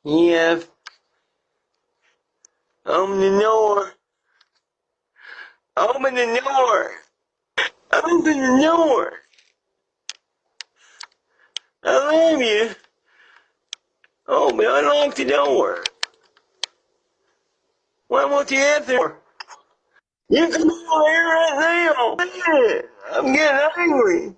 Yeah, open the door. Open the door. Open the door. I love you. Open, unlock the door. Why won't you answer? You come over here right now. I'm getting angry.